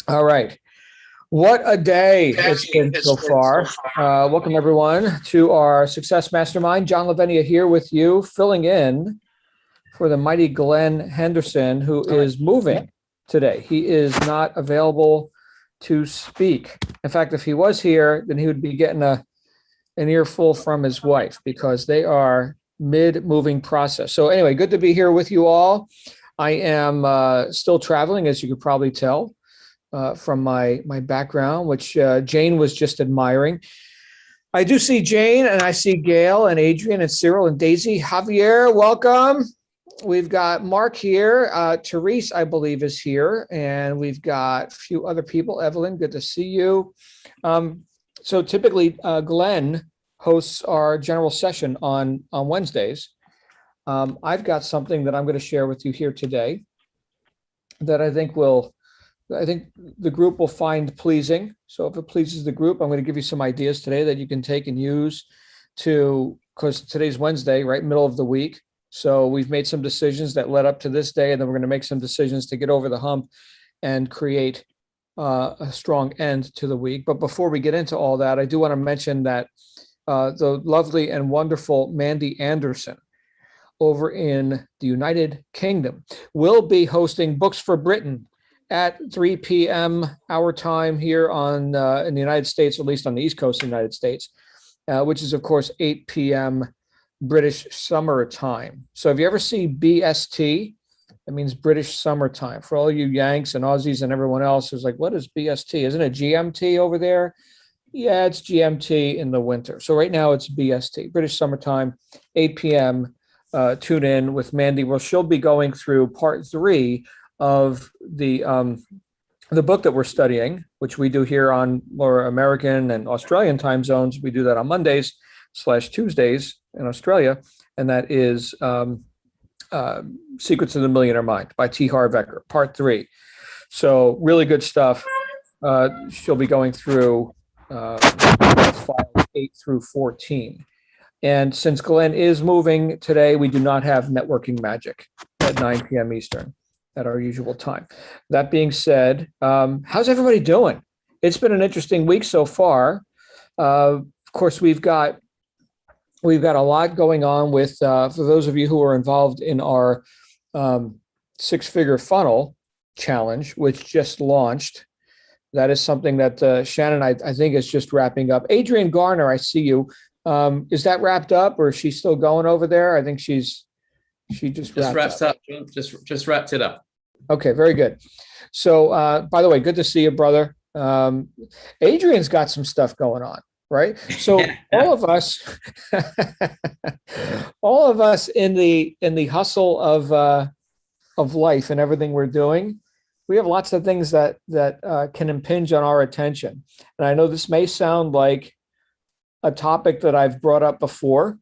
All right. What a day it's been so far. Welcome, everyone, to our Success Mastermind. John Lavenia here with you, filling in for the mighty Glenn Henderson, who is moving today. He is not available to speak. In fact, if he was here, then he would be getting an earful from his wife because they are mid-moving process. So anyway, good to be here with you all. I am still traveling, as you could probably tell from my background, which Jane was just admiring. I do see Jane, and I see Gail and Adrian and Cyril and Daisy. Javier, welcome. We've got Mark here. Therese, I believe, is here, and we've got a few other people. Evelyn, good to see you. So typically, Glenn hosts our general session on Wednesdays. I've got something that I'm going to share with you here today that I think the group will find pleasing. So if it pleases the group, I'm going to give you some ideas today that you can take and use because today's Wednesday, right, middle of the week. So we've made some decisions that led up to this day, and then we're going to make some decisions to get over the hump and create a strong end to the week. But before we get into all that, I do want to mention that the lovely and wonderful Mandy Anderson over in the United Kingdom will be hosting Books for Britain at 3 p.m. our time here in the United States, at least on the East Coast of the United States, which is, of course, 8 p.m. British Summer Time. So if you ever see BST, that means British Summer Time. For all you Yanks and Aussies and everyone else who's like, what is BST? Isn't it GMT over there? Yeah, it's GMT in the winter. So right now it's BST, British Summertime, 8 p.m. Tune in with Mandy. Well, she'll be going through part 3 of the book that we're studying, which we do here on more American and Australian time zones. We do that on Mondays/Tuesdays in Australia, and that is Secrets of the Millionaire Mind by T. Harv Eker, part 3. So really good stuff. She'll be going through files 8 through 14. And since Glenn is moving today, we do not have networking magic at 9 p.m. Eastern at our usual time. That being said, how's everybody doing? It's been an interesting week so far. Of course, we've got a lot going on with, for those of you who are involved in our 6-figure funnel challenge, which just launched. That is something that Shannon, I think, is just wrapping up. Adrian Garner, I see you. Is that wrapped up, or is she still going over there? I think she just wrapped up. Just wrapped it up. Okay, very good. So, by the way, good to see you, brother. Adrian's got some stuff going on, right? So all of us, in the hustle of life and everything we're doing, we have lots of things that can impinge on our attention. And I know this may sound like a topic that I've brought up before,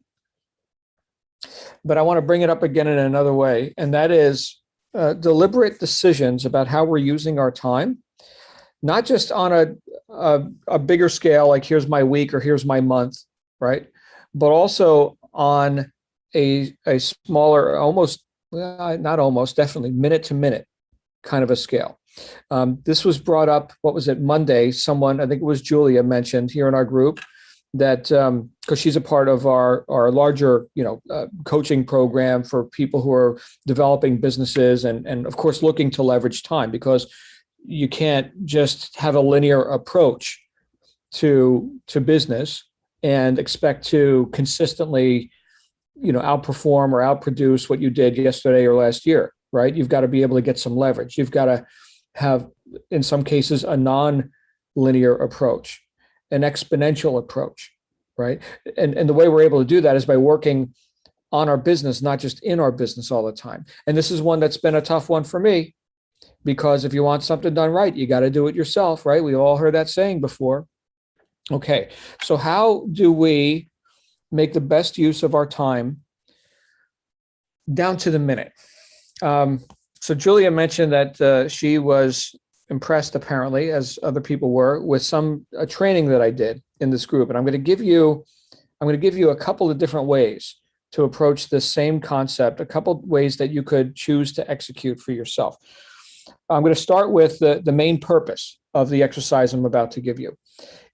but I want to bring it up again in another way. And that is deliberate decisions about how we're using our time, not just on a bigger scale, like here's my week or here's my month, right? But also on a smaller, definitely minute to minute kind of a scale. This was brought up, what was it, Monday? Someone, I think it was Julia, mentioned here in our group that because she's a part of our larger, coaching program for people who are developing businesses and of course looking to leverage time, because you can't just have a linear approach to business and expect to consistently, outperform or outproduce what you did yesterday or last year, right? You've got to be able to get some leverage. You've got to have, in some cases, a non-linear approach, an exponential approach, right? And the way we're able to do that is by working on our business, not just in our business all the time. And this is one that's been a tough one for me, because if you want something done right, you got to do it yourself, right? We've all heard that saying before. Okay, so how do we make the best use of our time down to the minute? So Julia mentioned that she was impressed, apparently, as other people were, with a training that I did in this group. And I'm going to give you a couple of different ways to approach this same concept, a couple of ways that you could choose to execute for yourself. I'm going to start with the main purpose of the exercise I'm about to give you.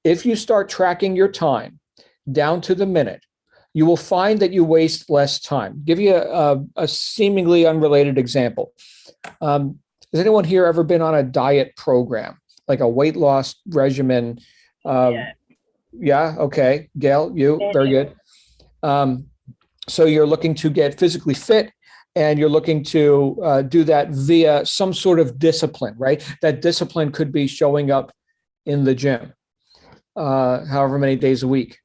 If you start tracking your time down to the minute, you will find that you waste less time. Give you a seemingly unrelated example. Has anyone here ever been on a diet program, like a weight loss regimen? Yeah. Okay. Gail, you, very good. So you're looking to get physically fit, and you're looking to do that via some sort of discipline, right? That discipline could be showing up in the gym, however many days a week.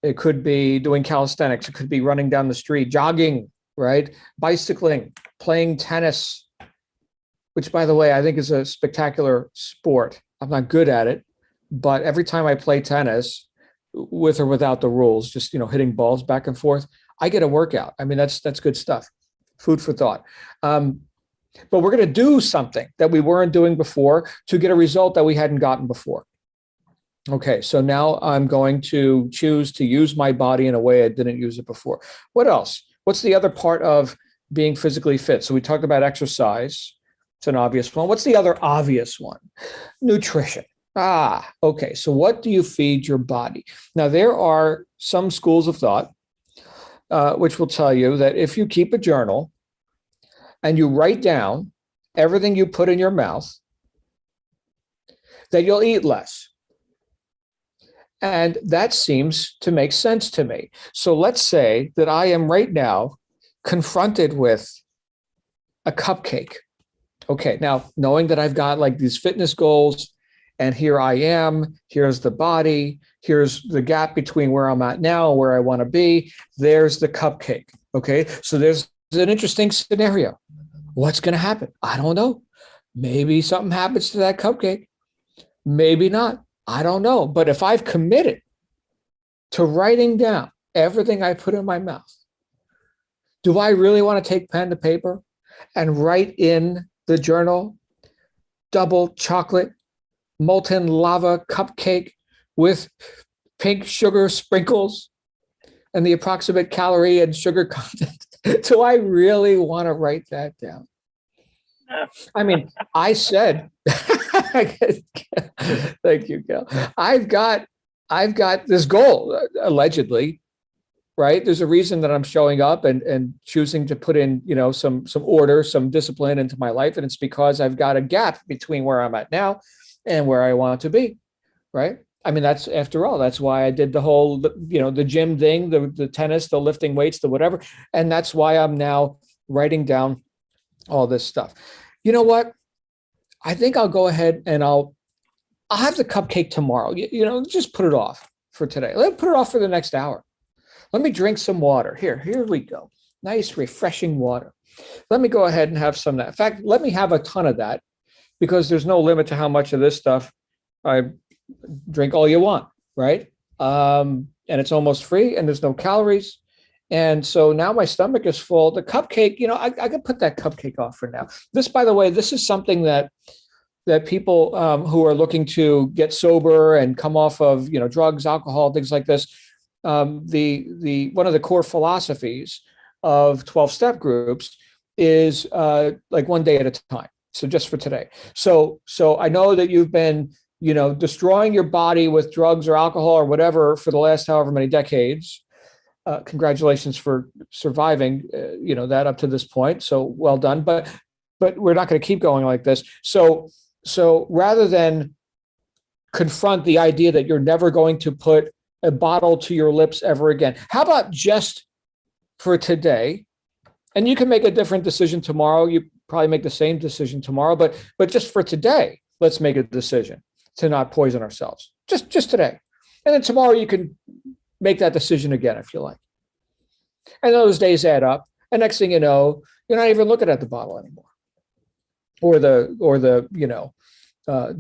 It could be doing calisthenics. It could be running down the street, jogging, right? Bicycling, playing tennis, which, by the way, I think is a spectacular sport. I'm not good at it, but every time I play tennis, with or without the rules, just, hitting balls back and forth, I get a workout. I mean, that's good stuff. Food for thought. But we're going to do something that we weren't doing before to get a result that we hadn't gotten before. Okay, so now I'm going to choose to use my body in a way I didn't use it before. What else? What's the other part of being physically fit? So we talked about exercise. It's an obvious one. What's the other obvious one? Nutrition. Okay. So what do you feed your body? Now, there are some schools of thought which will tell you that if you keep a journal and you write down everything you put in your mouth, that you'll eat less. And that seems to make sense to me. So let's say that I am right now confronted with a cupcake. Okay, now knowing that I've got like these fitness goals, and here I am, here's the body, here's the gap between where I'm at now and where I want to be, there's the cupcake. Okay, so there's an interesting scenario. What's going to happen? I don't know. Maybe something happens to that cupcake. Maybe not. I don't know. But if I've committed to writing down everything I put in my mouth, do I really want to take pen to paper and write in the journal, double chocolate, molten lava cupcake with pink sugar sprinkles and the approximate calorie and sugar content? Do I really want to write that down? I mean, I said, thank you, Gail. I've got this goal, allegedly, right? There's a reason that I'm showing up and choosing to put in, some order, some discipline into my life. And it's because I've got a gap between where I'm at now and where I want to be, right? I mean, that's, after all, that's why I did the whole, the gym thing, the tennis, the lifting weights, the whatever. And that's why I'm now writing down all this stuff. You know what? I think I'll go ahead and I'll have the cupcake tomorrow. Just put it off for today. Let me put it off for the next hour. Let me drink some water. Here we go. Nice, refreshing water. Let me go ahead and have some of that. In fact, let me have a ton of that, because there's no limit to how much of this stuff I drink. All you want, right? And it's almost free, and there's no calories. And so now my stomach is full. The cupcake, I can put that cupcake off for now. This, by the way, this is something that people who are looking to get sober and come off of, drugs, alcohol, things like this. The one of the core philosophies of 12-step groups is like one day at a time. So just for today. So I know that you've been, destroying your body with drugs or alcohol or whatever for the last however many decades. Congratulations for surviving, that up to this point. So well done. But we're not going to keep going like this. So rather than confront the idea that you're never going to put a bottle to your lips ever again, how about just for today? And you can make a different decision tomorrow. You probably make the same decision tomorrow, but just for today, let's make a decision to not poison ourselves. Just today. And then tomorrow you can make that decision again if you like. And those days add up. And next thing you know, you're not even looking at the bottle anymore. Or the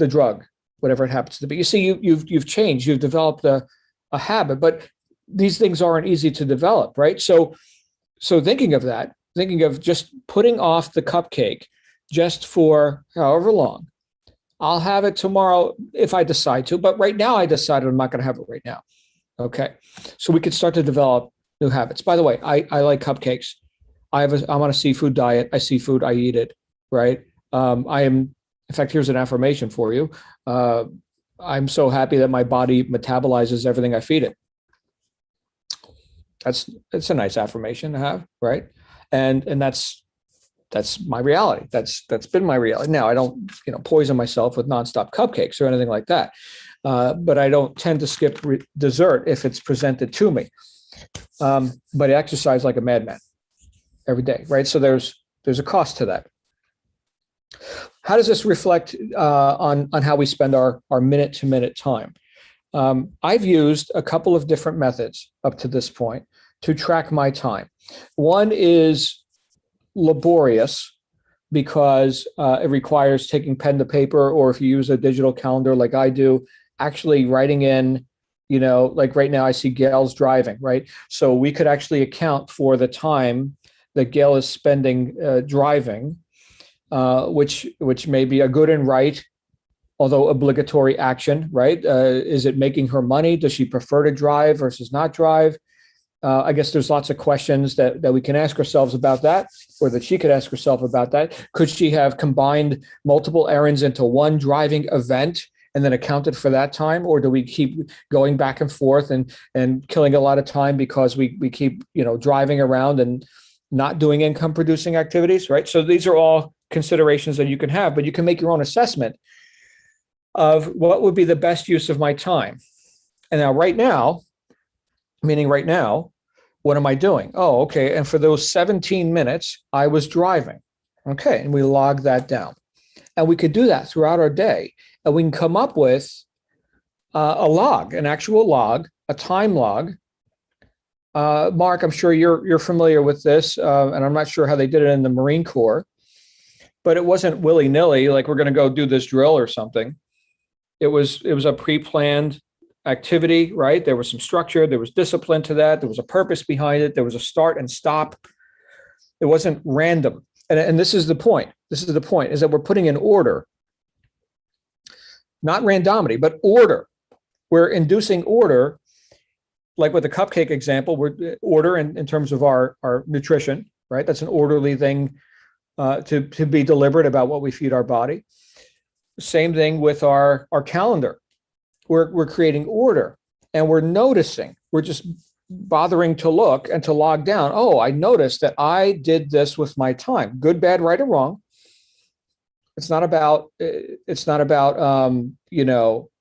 drug, whatever it happens to be. You see, you've changed, you've developed a habit, but these things aren't easy to develop, right? So thinking of just putting off the cupcake just for however long. I'll have it tomorrow if I decide to, but right now I decided I'm not going to have it right now. Okay. So we can start to develop new habits. By the way, I like cupcakes. I'm on a seafood diet. I see food, I eat it, right? In fact, here's an affirmation for you. I'm so happy that my body metabolizes everything I feed it. It's a nice affirmation to have, right? And that's my reality. That's been my reality. Now I don't, poison myself with nonstop cupcakes or anything like that. But I don't tend to skip dessert if it's presented to me. But I exercise like a madman every day, right? So there's a cost to that. How does this reflect on how we spend our minute-to-minute time? I've used a couple of different methods up to this point to track my time. One is laborious because it requires taking pen to paper, or if you use a digital calendar like I do, actually writing in, like right now I see Gail's driving, right? So we could actually account for the time that Gail is spending driving, which may be a good and right, although obligatory action, right? Is it making her money? Does she prefer to drive versus not drive? I guess there's lots of questions that we can ask ourselves about that, or that she could ask herself about that. Could she have combined multiple errands into one driving event and then accounted for that time? Or do we keep going back and forth and killing a lot of time because we keep, driving around and not doing income producing activities, right? So these are all considerations that you can have, but you can make your own assessment of what would be the best use of my time. And now, right now, what am I doing? Oh, okay. And for those 17 minutes, I was driving. Okay. And we log that down. And we could do that throughout our day. And we can come up with a log, an actual log, a time log. Mark, I'm sure you're familiar with this, and I'm not sure how they did it in the Marine Corps, but it wasn't willy-nilly, like we're going to go do this drill or something. It was a pre-planned activity, right? There was some structure, there was discipline to that, there was a purpose behind it, there was a start and stop. It wasn't random. And this is the point. Is that we're putting in order, not randomity, but order. We're inducing order, like with the cupcake example, we're order in terms of our nutrition, right? That's an orderly thing to be deliberate about what we feed our body. Same thing with our calendar. We're creating order, and we're noticing. We're just bothering to look and to log down. Oh, I noticed that I did this with my time. Good, bad, right, or wrong. It's not about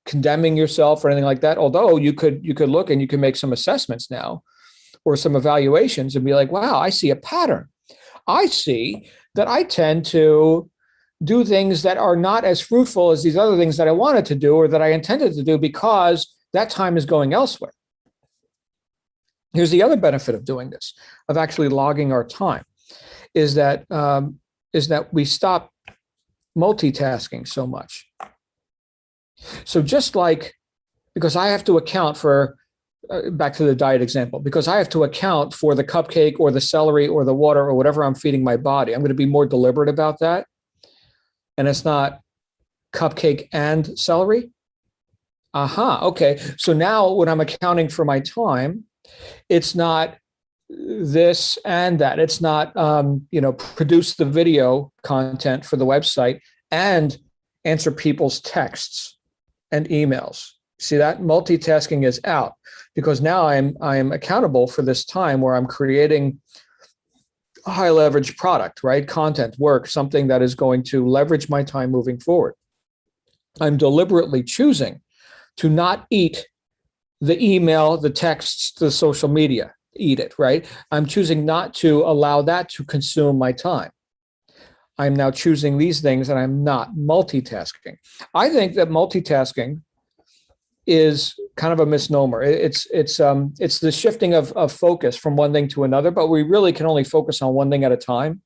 condemning yourself or anything like that. Although you could look and you can make some assessments now, or some evaluations, and be like, wow, I see a pattern. I see that I tend to do things that are not as fruitful as these other things that I wanted to do or that I intended to do, because that time is going elsewhere. Here's the other benefit of doing this, of actually logging our time, is that we stop multitasking so much. So just like, because I have to account for, back to the diet example, because I have to account for the cupcake or the celery or the water or whatever I'm feeding my body, I'm going to be more deliberate about that. And it's not cupcake and celery. Okay. So now when I'm accounting for my time, it's not this and that. It's not, produce the video content for the website and answer people's texts and emails. See that? Multitasking is out, because now I'm accountable for this time where I'm creating a high leverage product, right? Content, work, something that is going to leverage my time moving forward. I'm deliberately choosing to not eat the email, the texts, the social media, eat it, right? I'm choosing not to allow that to consume my time. I'm now choosing these things, and I'm not multitasking. I think that multitasking is kind of a misnomer. It's the shifting of focus from one thing to another, but we really can only focus on one thing at a time,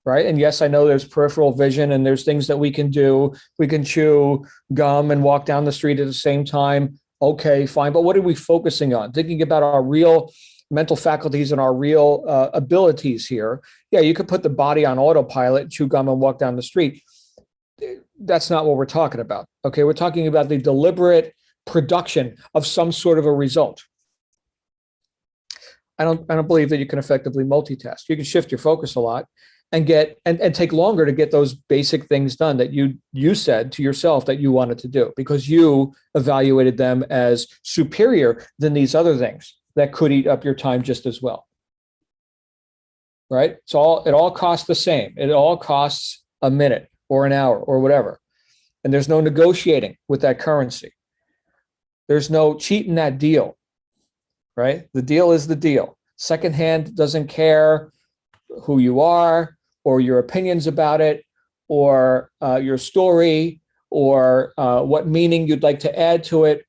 right? And yes, I know there's peripheral vision and there's things that we can do. We can chew gum and walk down the street at the same time. Okay, fine. But what are we focusing on? Thinking about our real mental faculties and our real abilities here. Yeah, you could put the body on autopilot, chew gum and walk down the street. That's not what we're talking about. Okay, we're talking about the deliberate production of some sort of a result. I don't believe that you can effectively multitask. You can shift your focus a lot, and get and take longer to get those basic things done that you said to yourself that you wanted to do because you evaluated them as superior than these other things that could eat up your time just as well. Right? It all costs the same. It all costs a minute or an hour or whatever. And there's no negotiating with that currency. There's no cheating that deal. Right? The deal is the deal. Secondhand doesn't care who you are or your opinions about it or your story or what meaning you'd like to add to it.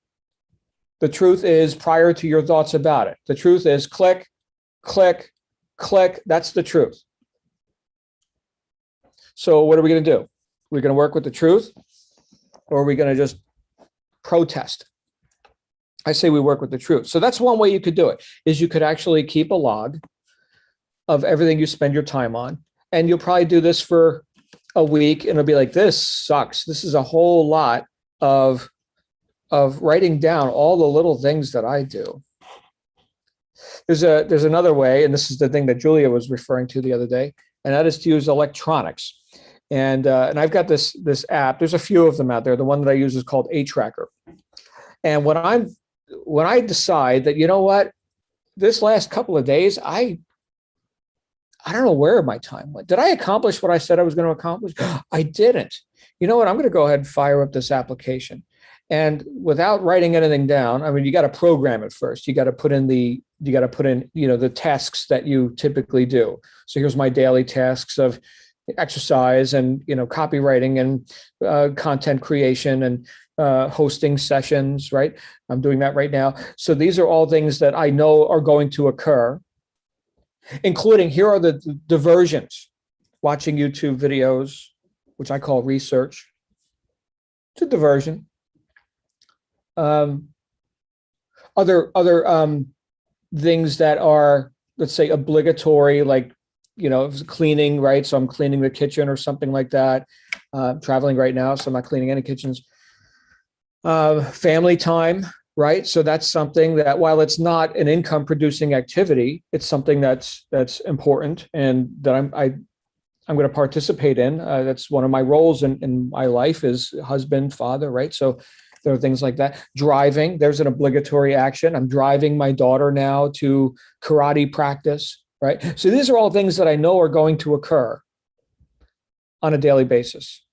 The truth is prior to your thoughts about it. The truth is click, click, click. That's the truth. So what are we going to do? We're going to work with the truth or are we going to just protest? I say we work with the truth. So that's one way you could do it, is you could actually keep a log of everything you spend your time on. And you'll probably do this for a week and it'll be like, this sucks. This is a whole lot of writing down all the little things that I do. There's another way, and this is the thing that Julia was referring to the other day, and that is to use electronics. And I've got this app. There's a few of them out there. The one that I use is called A Tracker. And when I decide that, you know what, this last couple of days, I don't know where my time went. Did I accomplish what I said I was going to accomplish? I didn't. You know what? I'm going to go ahead and fire up this application. And without writing anything down, I mean, you got to program it first. You got to put in the tasks that you typically do. So here's my daily tasks of exercise and, copywriting and content creation and hosting sessions, right? I'm doing that right now. So these are all things that I know are going to occur, including here are the diversions, watching YouTube videos, which I call research. It's a diversion. Other things that are, let's say, obligatory, like, cleaning, right? So I'm cleaning the kitchen or something like that. Traveling right now, so I'm not cleaning any kitchens. Family time, right? So that's something that, while it's not an income producing activity, it's something that's important and that I'm going to participate in. That's one of my roles in my life is husband, father, right? So there are things like that. Driving, there's an obligatory action. I'm driving my daughter now to karate practice, right? So these are all things that I know are going to occur on a daily basis.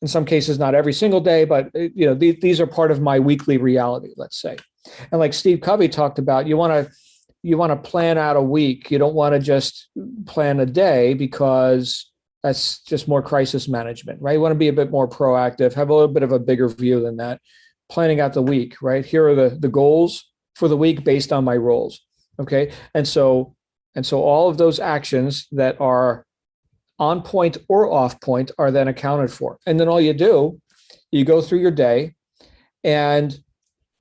In some cases, not every single day, but these are part of my weekly reality, let's say. And like Steve Covey talked about, you want to plan out a week. You don't want to just plan a day because that's just more crisis management, right? You want to be a bit more proactive, have a little bit of a bigger view than that. Planning out the week, right? Here are the goals for the week based on my roles. Okay. And so all of those actions that are on point or off point are then accounted for. And then all you do, you go through your day, and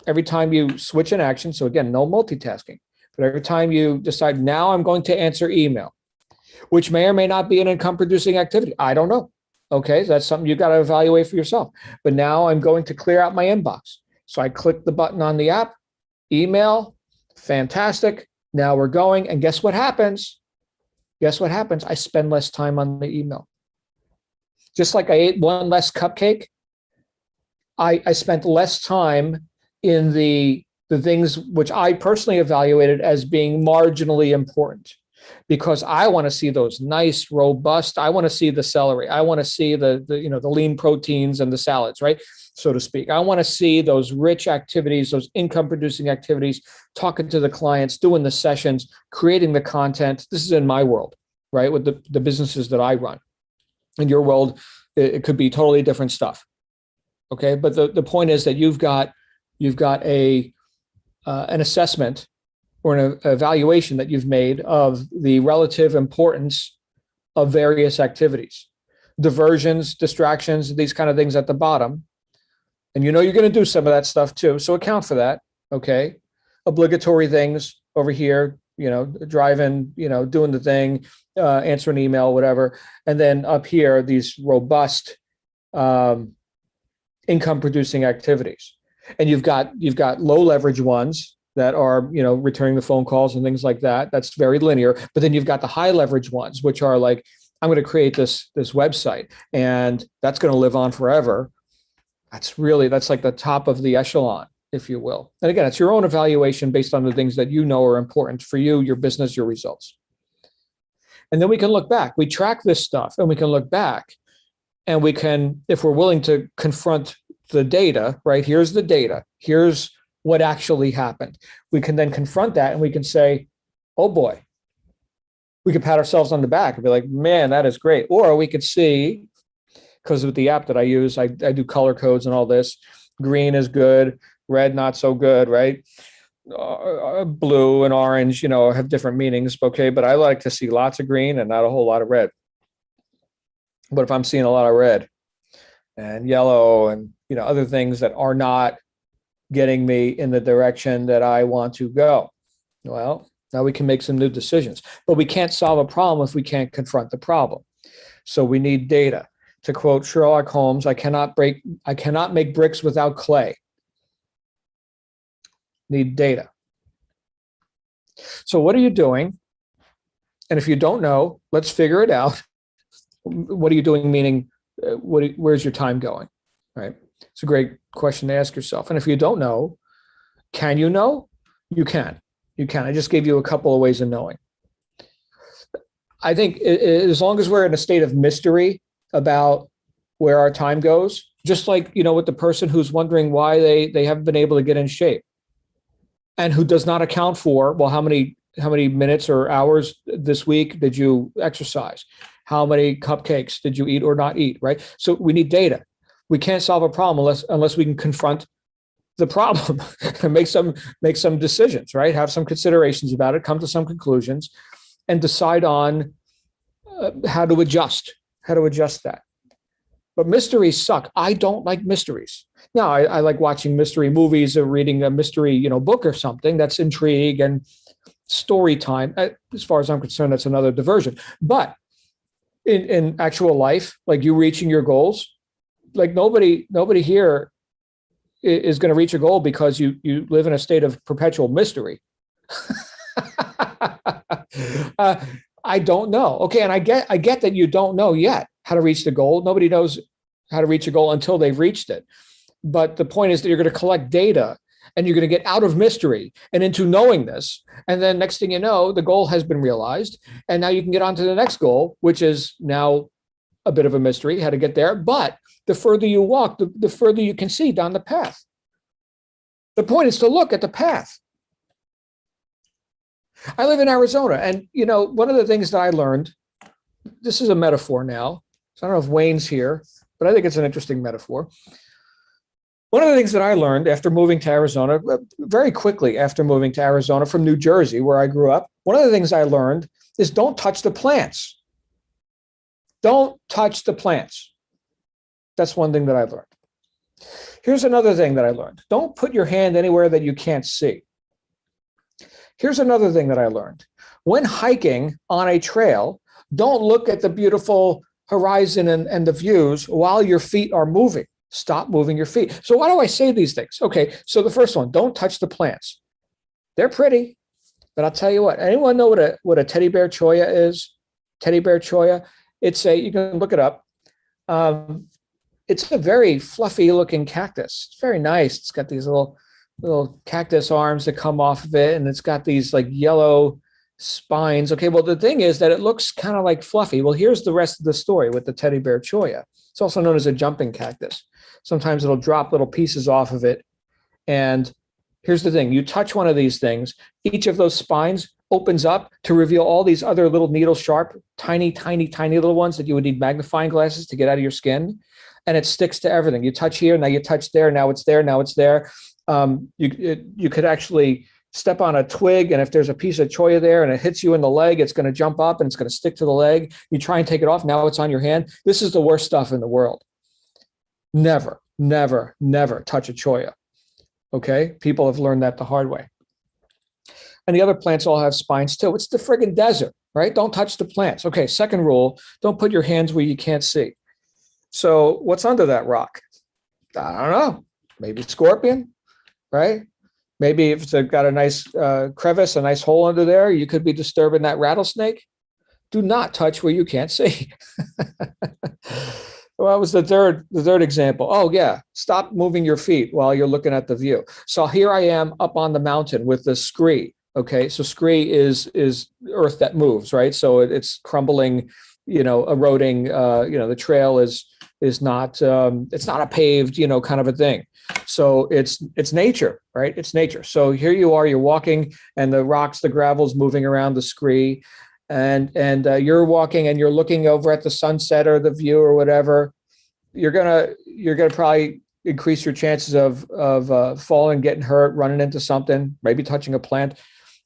every time you switch an action, so again, no multitasking, but every time you decide, now I'm going to answer email, which may or may not be an income producing activity. I don't know. Okay, so that's something you got to evaluate for yourself. But now I'm going to clear out my inbox. So I click the button on the app, email, fantastic. Now we're going. And guess what happens? I spend less time on the email. Just like I ate one less cupcake, I spent less time in the things which I personally evaluated as being marginally important. Because I want to see those nice, robust, I want to see the celery. I want to see the lean proteins and the salads, right? So to speak. I want to see those rich activities, those income producing activities, talking to the clients, doing the sessions, creating the content. This is in my world, right? With the businesses that I run. In your world, it could be totally different stuff. Okay. But the point is that you've got an assessment or an evaluation that you've made of the relative importance of various activities, diversions, distractions, these kind of things at the bottom. And you're going to do some of that stuff too. So account for that. Okay. Obligatory things over here, driving, doing the thing, answering email, whatever. And then up here, these robust income producing activities. And you've got low leverage ones that are, returning the phone calls and things like that. That's very linear. But then you've got the high leverage ones, which are like, I'm going to create this website, and that's going to live on forever. That's like the top of the echelon, if you will. And again, it's your own evaluation based on the things that you know are important for you, your business, your results. And then we can look back. We track this stuff, and we can look back, and we can, if we're willing to confront the data, right? Here's the data. Here's what actually happened. We can then confront that, and we can say, oh boy. We could pat ourselves on the back and be like, man, that is great. Or we could see, because with the app that I use, I do color codes and all this. Green is good, red not so good, right? Blue and orange, have different meanings, okay? But I like to see lots of green and not a whole lot of red. But if I'm seeing a lot of red and yellow and other things that are not getting me in the direction that I want to go, well, now we can make some new decisions. But we can't solve a problem if we can't confront the problem. So we need data. To quote Sherlock Holmes, I cannot make bricks without clay. Need data. So what are you doing? And if you don't know, let's figure it out. What are you doing? Meaning, where's your time going? Right? It's a great question to ask yourself. And if you don't know, can you know? You can. You can. I just gave you a couple of ways of knowing. I think as long as we're in a state of mystery about where our time goes, just like, with the person who's wondering why they haven't been able to get in shape and who does not account for, well, how many minutes or hours this week did you exercise? How many cupcakes did you eat or not eat, right? So we need data. We can't solve a problem unless we can confront the problem and make some decisions, right? Have some considerations about it, come to some conclusions, and decide on how to adjust that. But mysteries suck. I don't like mysteries. Now, I like watching mystery movies or reading a mystery, book or something. That's intrigue and story time. As far as I'm concerned, that's another diversion. But in actual life, like you reaching your goals, like nobody here is going to reach a goal because you live in a state of perpetual mystery. I don't know. Okay, and I get that you don't know yet how to reach the goal. Nobody knows how to reach a goal until they've reached it. But the point is that you're going to collect data and you're going to get out of mystery and into knowingness. And then next thing you know, the goal has been realized. And now you can get on to the next goal, which is now a bit of a mystery, how to get there. But the further you walk, the further you can see down the path. The point is to look at the path. I live in Arizona, and one of the things that I learned, this is a metaphor now, so I don't know if Wayne's here, but I think it's an interesting metaphor. One of the things that I learned after moving to Arizona, very quickly after moving to Arizona from New Jersey, where I grew up, one of the things I learned is don't touch the plants. Don't touch the plants. That's one thing that I learned. Here's another thing that I learned. Don't put your hand anywhere that you can't see. Here's another thing that I learned. When hiking on a trail, don't look at the beautiful horizon and the views while your feet are moving. Stop moving your feet. So why do I say these things? Okay, so the first one, don't touch the plants. They're pretty, but I'll tell you what, anyone know what a teddy bear cholla is? Teddy bear cholla? You can look it up. It's a very fluffy looking cactus. It's very nice. It's got these little cactus arms that come off of it, and it's got these like yellow spines. Okay, well, the thing is that it looks kind of like fluffy. Well, here's the rest of the story with the teddy bear cholla. It's also known as a jumping cactus. Sometimes it'll drop little pieces off of it. And here's the thing. You touch one of these things, each of those spines opens up to reveal all these other little needle sharp, tiny, tiny, tiny little ones that you would need magnifying glasses to get out of your skin. And it sticks to everything. You touch here, now you touch there, now it's there, now it's there. You could actually step on a twig, and if there's a piece of cholla there and it hits you in the leg, it's going to jump up and it's going to stick to the leg. You try and take it off, now it's on your hand. This is the worst stuff in the world. Never, never, never touch a cholla. Okay? People have learned that the hard way. And the other plants all have spines too. It's the friggin' desert, right? Don't touch the plants. Okay, second rule, don't put your hands where you can't see. So what's under that rock? I don't know. Maybe scorpion, right? Maybe if it's got a nice crevice, a nice hole under there, you could be disturbing that rattlesnake. Do not touch where you can't see. Well, that was the third example. Oh yeah, stop moving your feet while you're looking at the view. So here I am up on the mountain with the scree. Okay, so scree is earth that moves, right? So it's crumbling, eroding. The trail is not it's not a paved, kind of a thing. So it's nature, right? It's nature. So here you are, you're walking, and the rocks, the gravel's moving around the scree. And you're walking and you're looking over at the sunset or the view or whatever, you're gonna probably increase your chances of falling, getting hurt, running into something, maybe touching a plant,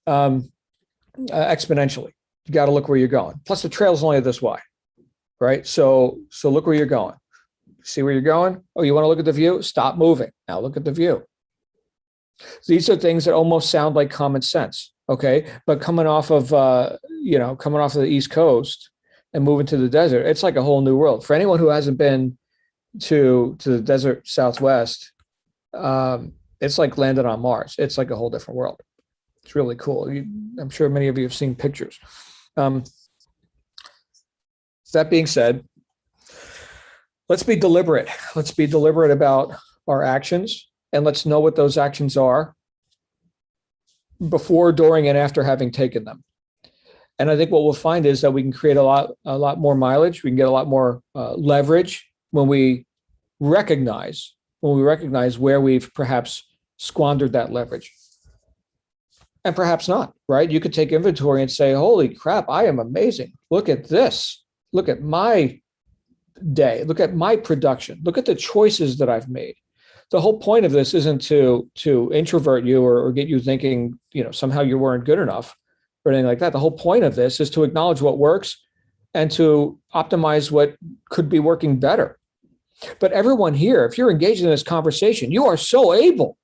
exponentially. You got to look where you're going. Plus, the trail's only this wide, right? So look where you're going. See where you're going? Oh, you want to look at the view? Stop moving. Now look at the view. These are things that almost sound like common sense. Okay, but coming off of the East Coast and moving to the desert, it's like a whole new world. For anyone who hasn't been to the desert Southwest, it's like landing on Mars. It's like a whole different world. It's really cool. I'm sure many of you have seen pictures. That being said, let's be deliberate. Let's be deliberate about our actions, and let's know what those actions are before, during, and after having taken them. And I think what we'll find is that we can create a lot more mileage. We can get a lot more leverage when we recognize where we've perhaps squandered that leverage. And perhaps not, right? You could take inventory and say, holy crap, I am amazing. Look at this. Look at my day. Look at my production. Look at the choices that I've made. The whole point of this isn't to introvert you or get you thinking, somehow you weren't good enough or anything like that. The whole point of this is to acknowledge what works and to optimize what could be working better. But everyone here, if you're engaged in this conversation, you are so able.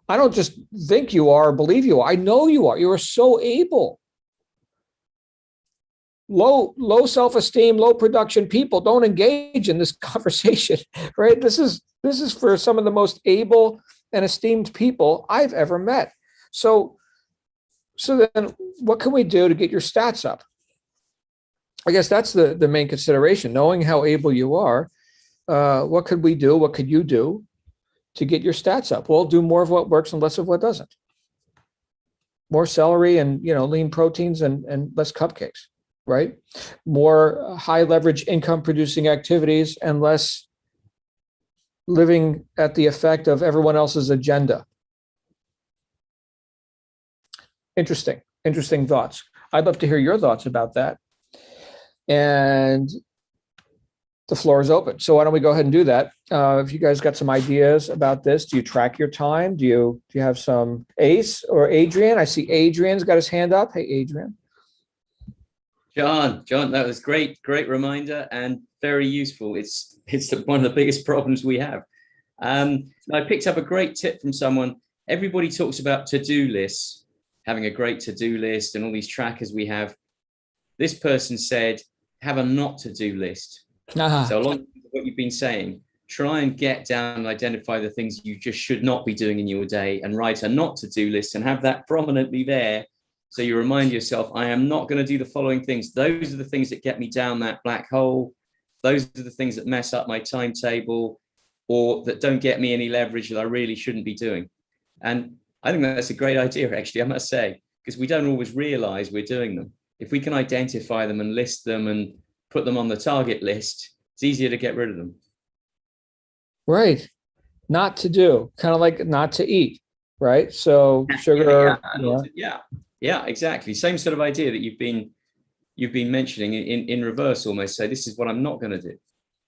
I don't just think you are or believe you are. I know you are. You are so able. Low self-esteem, low production people don't engage in this conversation, right? This is for some of the most able and esteemed people I've ever met. So then what can we do to get your stats up? I guess that's the main consideration, knowing how able you are. What could we do? What could you do to get your stats up? Well, do more of what works and less of what doesn't. More celery and, lean proteins and less cupcakes. Right? More high leverage income producing activities and less living at the effect of everyone else's agenda. Interesting thoughts. I'd love to hear your thoughts about that. And the floor is open. So why don't we go ahead and do that? If you guys got some ideas about this, do you track your time? Do you have some Ace or Adrian? I see Adrian's got his hand up. Hey, Adrian. John, that was great reminder and very useful. It's one of the biggest problems we have. I picked up a great tip from someone. Everybody talks about to-do lists, having a great to-do list and all these trackers we have. This person said, have a not to-do list. So along with what you've been saying, try and get down and identify the things you just should not be doing in your day and write a not to-do list and have that prominently there. So you remind yourself, I am not going to do the following things. Those are the things that get me down that black hole. Those are the things that mess up my timetable or that don't get me any leverage that I really shouldn't be doing. And I think that's a great idea, actually, I must say, because we don't always realize we're doing them. If we can identify them and list them and put them on the target list, it's easier to get rid of them. Right. Not to do, kind of like not to eat, right? So sugar. Yeah, exactly. Same sort of idea that you've been mentioning in reverse almost. Say, this is what I'm not going to do.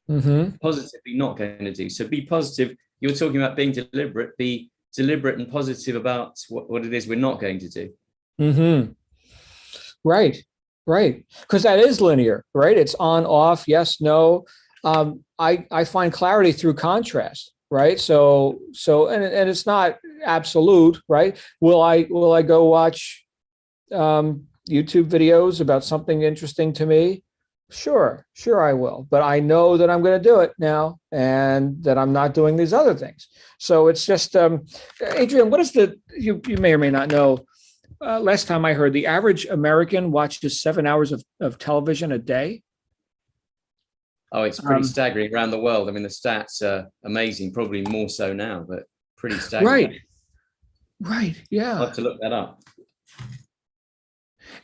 Mm-hmm. Positively not going to do. So be positive. You're talking about being deliberate. Be deliberate and positive about what it is we're not going to do. Mm-hmm. Right. Because that is linear, right? It's on, off, yes, no. I find clarity through contrast, right? So and it's not absolute, right? Will I go watch YouTube videos about something interesting to me? Sure I will. But I know that I'm going to do it now and that I'm not doing these other things. So it's just, Adrian, what is you may or may not know, last time I heard, the average American watches 7 hours of television a day. Oh, it's pretty staggering around the world. I mean, the stats are amazing, probably more so now, but pretty staggering. Right. Yeah. I'll have to look that up.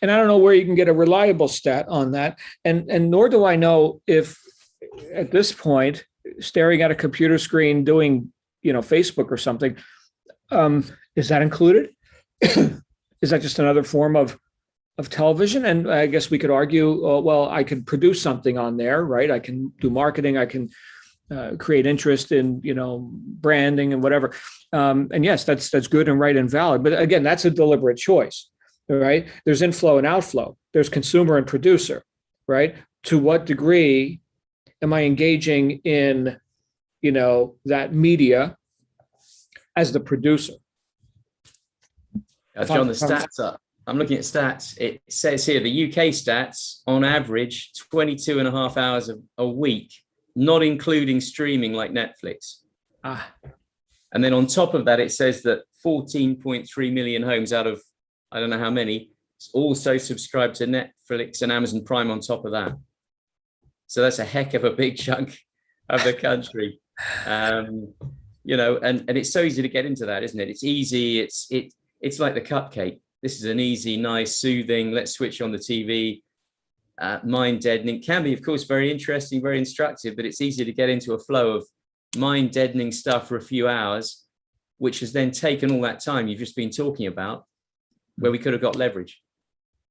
And I don't know where you can get a reliable stat on that. And nor do I know if at this point, staring at a computer screen doing, Facebook or something, is that included? Is that just another form of television? And I guess we could argue, well, I could produce something on there, right? I can do marketing. I can create interest in, branding and whatever. And yes, that's good and right and valid. But again, that's a deliberate choice, right? There's inflow and outflow. There's consumer and producer, right? To what degree am I engaging in, that media as the producer? John, the stats up. I'm looking at stats. It says here the UK stats on average 22 and a half hours a week, not including streaming like Netflix. And then on top of that, it says that 14.3 million homes out of I don't know how many also subscribe to Netflix and Amazon Prime on top of that. So that's a heck of a big chunk of the country. And it's so easy to get into that, isn't it? It's easy. It's like the cupcake. This is an easy, nice, soothing, let's switch on the TV, mind deadening. Can be, of course, very interesting, very instructive, but it's easy to get into a flow of mind deadening stuff for a few hours, which has then taken all that time you've just been talking about, where we could have got leverage.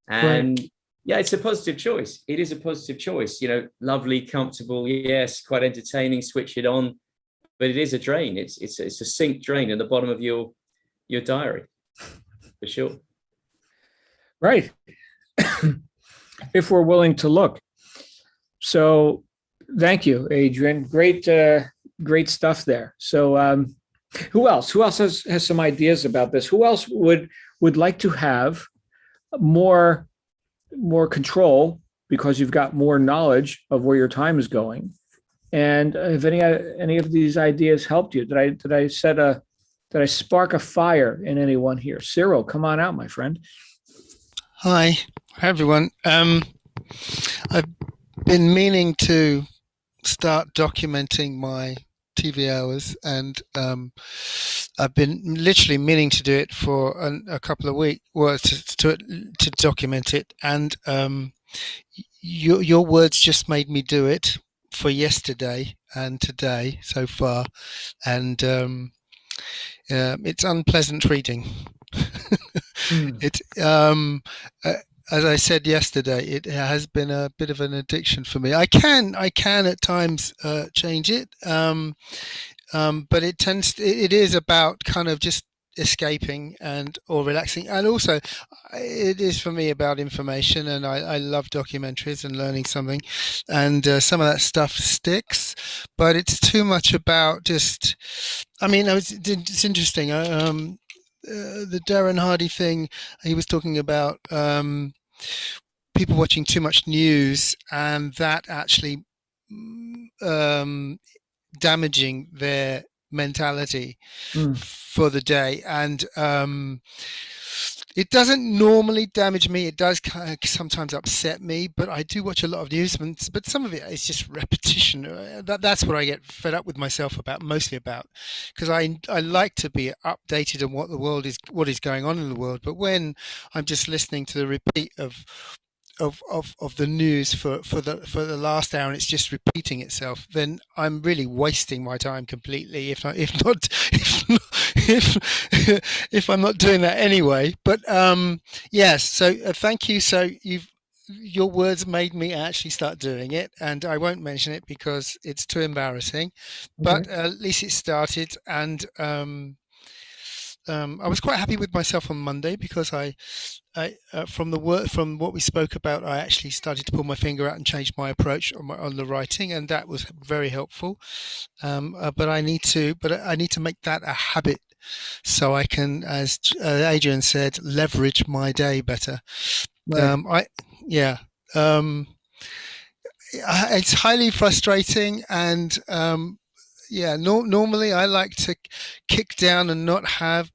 And yeah, it's a positive choice. It is a positive choice, lovely, comfortable. Yes, quite entertaining, switch it on, but it is a drain. It's a sink drain in the bottom of your diary, for sure. Right. If we're willing to look. So thank you, Adrian. Great stuff there. So who else has some ideas about this? Who else would like to have more control because you've got more knowledge of where your time is going? And if any of these ideas helped you, did I spark a fire in anyone here? Cyril, come on out, my friend. Hi everyone. I've been meaning to start documenting my TV hours, and I've been literally meaning to do it for a couple of weeks, to document it. And your words just made me do it for yesterday and today so far, and it's unpleasant reading. It as I said yesterday, it has been a bit of an addiction for me. I can at times change it, but it is about kind of just escaping or relaxing, and also it is for me about information, and I love documentaries and learning something, and some of that stuff sticks, but it's too much about just. It's interesting. The Darren Hardy thing, he was talking about people watching too much news, and that actually damaging their mentality for the day. And it doesn't normally damage me. It does kind of sometimes upset me, but I do watch a lot of news, but some of it is just repetition. That's what I get fed up with myself about, mostly about, because I like to be updated on what is going on in the world. But when I'm just listening to the repeat of the news for the last hour, and it's just repeating itself, then I'm really wasting my time completely. If I'm not doing that anyway. But yes, so thank you. So your words made me actually start doing it, and I won't mention it because it's too embarrassing. But at least it started, and I was quite happy with myself on Monday because I from what we spoke about, I actually started to pull my finger out and change my approach on the writing, and that was very helpful. But I need to make that a habit, so I can, as Adrian said, leverage my day better. Right. It's highly frustrating, and normally I like to kick down and not have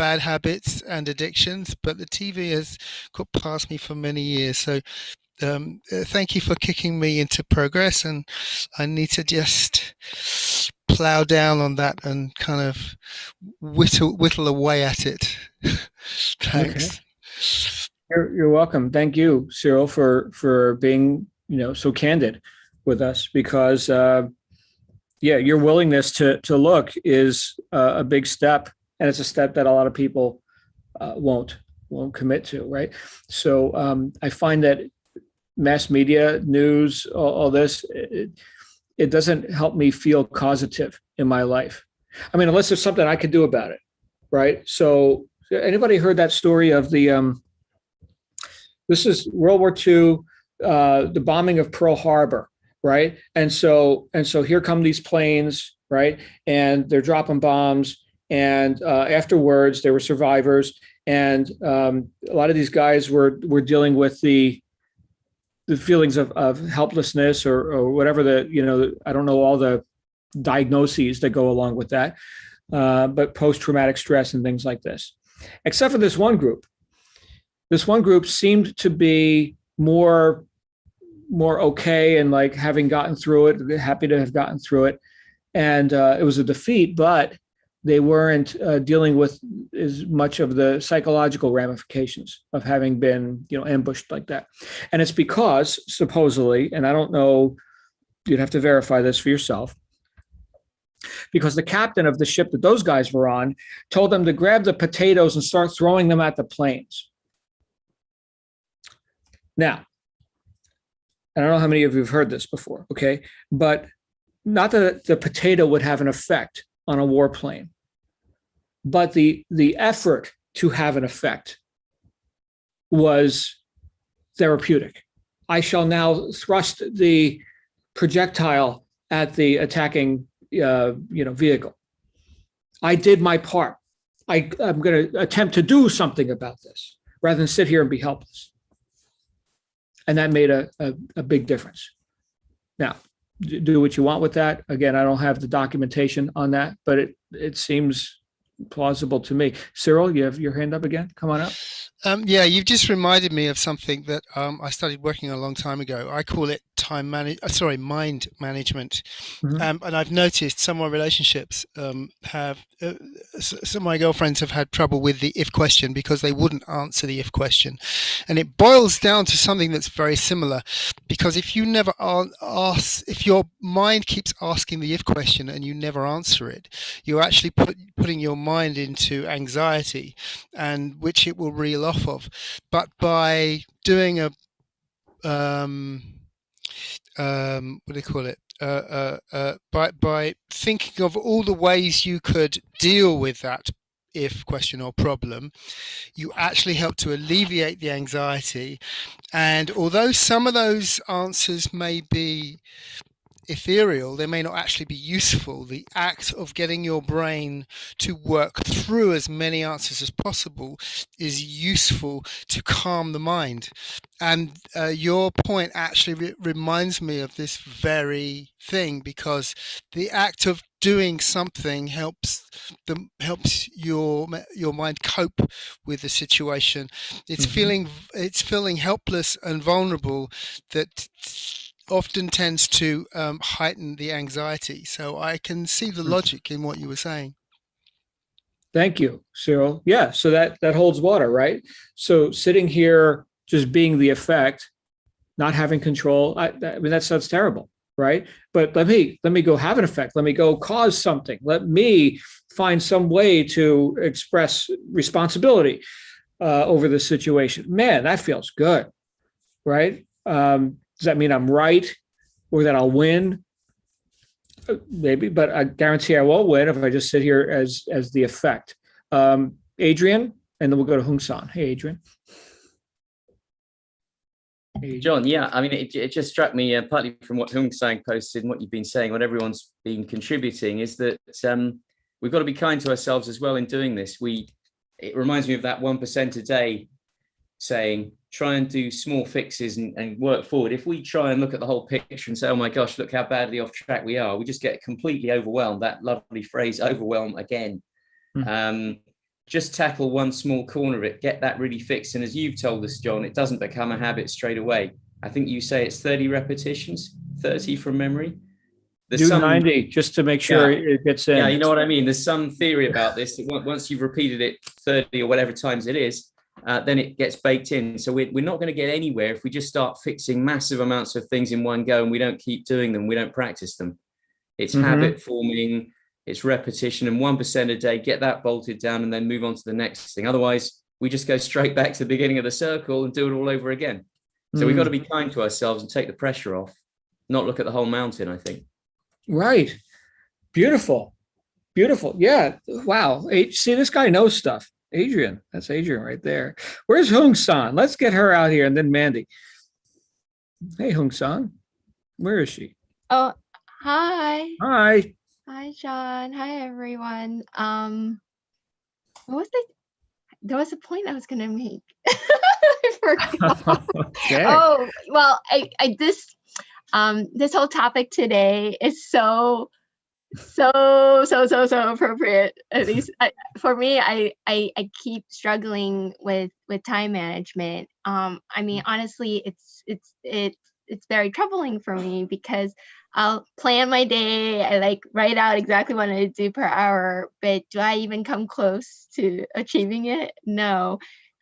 bad habits and addictions, but the TV has got past me for many years. So thank you for kicking me into progress, and I need to just plow down on that and kind of whittle away at it. Thanks. Okay. You're welcome. Thank you, Cyril, for being so candid with us, because your willingness to look is a big step, and it's a step that a lot of people won't commit to, right? So I find that mass media, news, all this, it doesn't help me feel causative in my life. I mean, unless there's something I could do about it, right? So anybody heard that story of this is World War II, the bombing of Pearl Harbor, right? And so here come these planes, right? And they're dropping bombs. And afterwards, there were survivors. And a lot of these guys were dealing with the feelings of helplessness or whatever I don't know all the diagnoses that go along with that, but post-traumatic stress and things like this. Except for this one group. This one group seemed to be more okay, and like having gotten through it, happy to have gotten through it. And it was a defeat, but they weren't dealing with as much of the psychological ramifications of having been, ambushed like that. And it's because, supposedly, and I don't know, you'd have to verify this for yourself, because the captain of the ship that those guys were on told them to grab the potatoes and start throwing them at the planes. Now, I don't know how many of you have heard this before, okay? But not that the potato would have an effect on a warplane, but the effort to have an effect was therapeutic. I shall now thrust the projectile at the attacking vehicle. I did my part. I'm going to attempt to do something about this rather than sit here and be helpless. And that made a big difference. Now, do what you want with that. Again, I don't have the documentation on that, but it seems plausible to me. Cyril, you have your hand up again. Come on up. Yeah, you've just reminded me of something that I started working on a long time ago. I call it mind management. Mm-hmm. And I've noticed some of my relationships have some of my girlfriends have had trouble with the if question because they wouldn't answer the if question. And it boils down to something that's very similar, because if you never ask, if your mind keeps asking the if question and you never answer it, you're actually putting your mind into anxiety, and which it will reel off of. But by doing a what do they call it? By thinking of all the ways you could deal with that if question or problem, you actually help to alleviate the anxiety. And although some of those answers may be ethereal, they may not actually be useful, the act of getting your brain to work through as many answers as possible is useful to calm the mind. And your point actually reminds me of this very thing, because the act of doing something helps your mind cope with the situation. It's feeling helpless and vulnerable that often tends to heighten the anxiety. So I can see the logic in what you were saying. Thank you, Cyril. Yeah, so that holds water, right? So sitting here, just being the effect, not having control, I mean, that sounds terrible, right? But let me go have an effect. Let me go cause something. Let me find some way to express responsibility over the situation. Man, that feels good, right? Does that mean I'm right or that I'll win? Maybe, but I guarantee I won't win if I just sit here as the effect. Adrian, and then we'll go to Hung San. Hey, Adrian. John, yeah, I mean, it just struck me partly from what Hung San posted and what you've been saying, what everyone's been contributing, is that we've got to be kind to ourselves as well in doing this. It reminds me of that 1% a day saying, try and do small fixes and work forward. If we try and look at the whole picture and say, oh my gosh, look how badly off track we are, we just get completely overwhelmed. That lovely phrase, overwhelm again. just tackle one small corner of it, get that really fixed. And as you've told us, John, it doesn't become a habit straight away. I think you say it's 30 repetitions, 30 from memory. There's Do 90 just to make sure it gets in. Yeah, you know what I mean? There's some theory about this that once you've repeated it 30 or whatever times it is, then it gets baked in. So we're not going to get anywhere if we just start fixing massive amounts of things in one go and we don't keep doing them, we don't practice them. It's habit forming, it's repetition, and 1% a day, get that bolted down and then move on to the next thing. Otherwise, we just go straight back to the beginning of the circle and do it all over again. So we've got to be kind to ourselves and take the pressure off, not look at the whole mountain, I think. Right. Beautiful. Beautiful. Yeah. Wow. See, this guy knows stuff. Adrian. That's Adrian right there. Where's Hung San? Let's get her out here, and then Mandy. Hey, Hung San. Where is she? Oh, hi. Hi. Hi, John. Hi, everyone. What was there was a point I was gonna make. I forgot. Okay. Oh, well, I this whole topic today is so appropriate. At least for me, I keep struggling with time management. I mean, honestly, it's very troubling for me because I'll plan my day. I like write out exactly what I do per hour, but do I even come close to achieving it? No.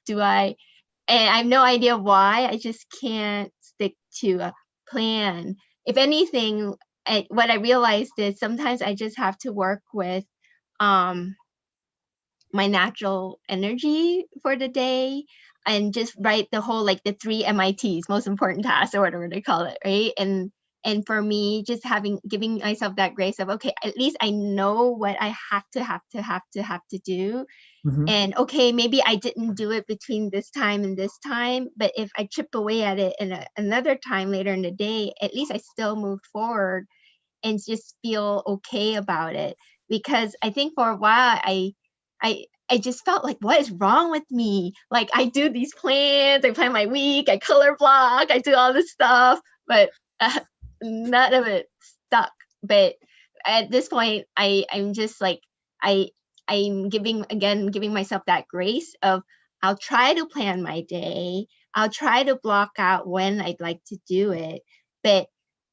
Do I? And I have no idea why. I just can't stick to a plan. If anything, what I realized is sometimes I just have to work with my natural energy for the day and just write the whole, like the 3 MITs, most important tasks or whatever they call it, right? And for me, just giving myself that grace of, okay, at least I know what I have to do. And okay, maybe I didn't do it between this time and this time, but if I chip away at it in another time later in the day, at least I still moved forward and just feel okay about it. Because I think for a while, I just felt like, what is wrong with me? Like, I do these plans, I plan my week, I color block, I do all this stuff, but none of it stuck. But at this point, I'm just like, I'm giving myself that grace of, I'll try to plan my day. I'll try to block out when I'd like to do it. But